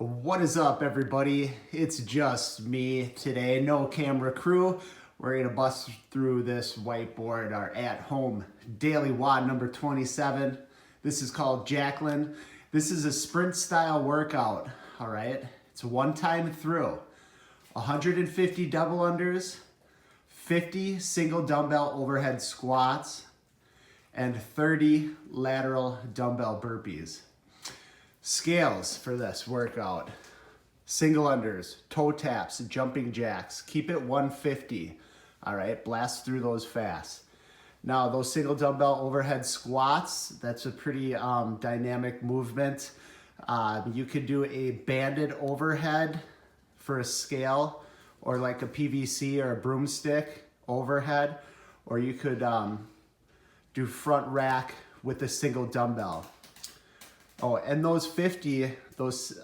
What is up, everybody? It's just me today, no camera crew. We're gonna bust through this whiteboard, our at-home daily WOD number 27. This is called Jacklyn. This is a sprint style workout, all right? It's one time through. 150 double unders, 50 single dumbbell overhead squats, and 30 lateral dumbbell burpees. Scales for this workout: single unders, toe taps, jumping jacks. Keep it 150, all right? Blast through those fast. Now, those single dumbbell overhead squats, that's a pretty dynamic movement. You could do a banded overhead for a scale, or like a PVC or a broomstick overhead, or you could do front rack with a single dumbbell. Oh, and those 50, those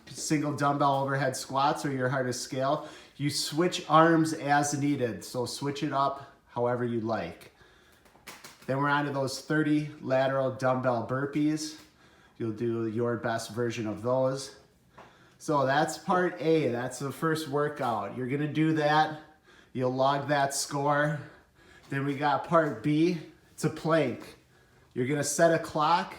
single dumbbell overhead squats are your hardest scale. You switch arms as needed, so switch it up however you like. Then we're on to those 30 lateral dumbbell burpees. You'll do your best version of those. So that's part A, that's the first workout. You're gonna do that, you'll log that score. Then we got part B, it's a plank. You're gonna set a clock,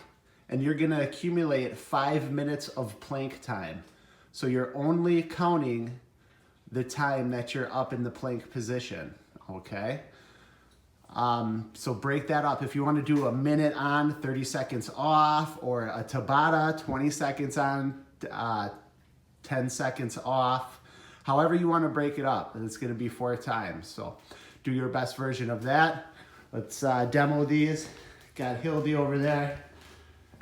and you're gonna accumulate 5 minutes of plank time. So you're only counting the time that you're up in the plank position, okay? So break that up. If you wanna do a minute on, 30 seconds off, or a Tabata, 20 seconds on, 10 seconds off, however you wanna break it up, and it's gonna be 4 times. So do your best version of that. Let's demo these. Got Hildy over there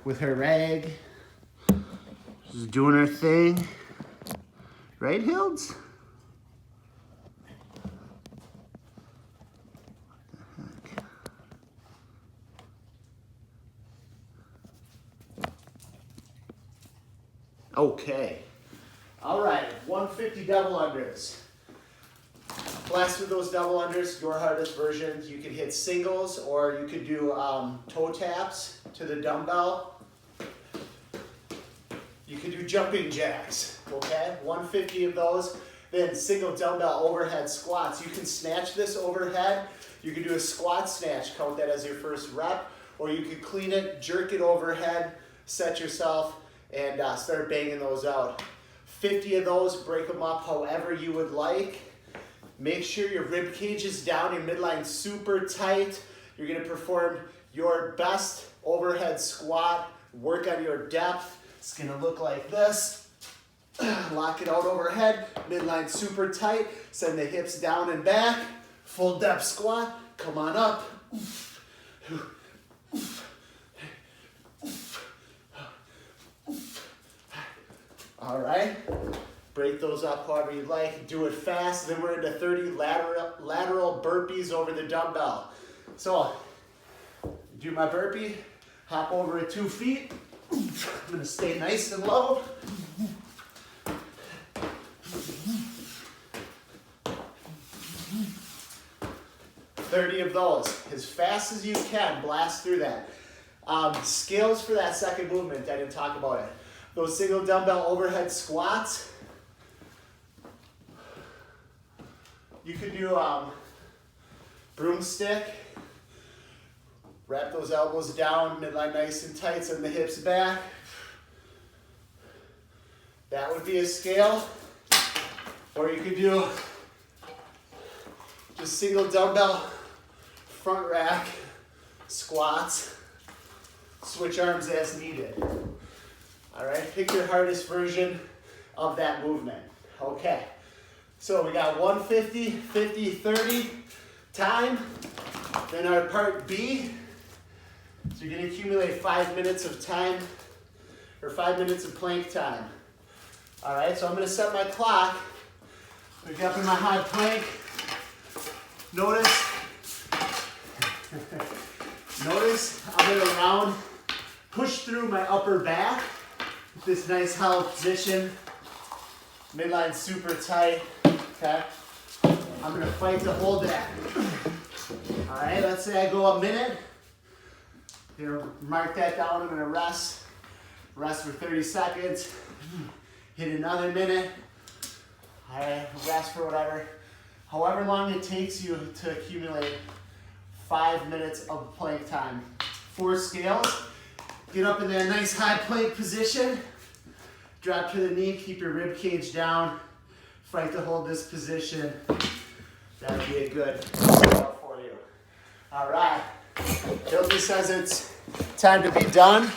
with her rag. She's doing her thing. Right, Hilds? What the heck? Okay. All right, 150 double unders. Blast through those double unders, your hardest version. You can hit singles, or you could do toe taps to the dumbbell. You could do jumping jacks, okay? 150 of those. Then single dumbbell overhead squats. You can snatch this overhead. You can do a squat snatch, count that as your first rep, or you could clean it, jerk it overhead, set yourself, and start banging those out. 50 of those, break them up however you would like. Make sure your rib cage is down, your midline super tight. You're gonna perform your best overhead squat, work on your depth. It's gonna look like this. Lock it out overhead, midline super tight. Send the hips down and back. Full depth squat, come on up. All right. Break those up however you like. Do it fast. Then we're into 30 lateral burpees over the dumbbell. So, do my burpee. Hop over at 2 feet. I'm gonna stay nice and low. $30 of those. As fast as you can, blast through that. Scales for that second movement, I didn't talk about it. Those single dumbbell overhead squats. You could do broomstick. Wrap those elbows down, midline nice and tight, send the hips back. That would be a scale. Or you could do just single dumbbell front rack squats. Switch arms as needed. All right, pick your hardest version of that movement. Okay. So we got 150, 50, 30 time. Then our part B. So you're gonna accumulate 5 minutes of time, or 5 minutes of plank time. All right, so I'm gonna set my clock. I'm gonna get up in my high plank. Notice I'm gonna round, push through my upper back with this nice held position. Midline super tight, okay? I'm gonna fight to hold that. All right, let's say I go a minute. Here, mark that down, I'm gonna rest for 30 seconds. Hit another minute. All right, rest for however long it takes you to accumulate 5 minutes of plank time. 4 scales. Get up in that nice high plank position. Drop to the knee, keep your rib cage down. Fight to hold this position. That'll be a good workout for you. All right, Hilton says it's time to be done.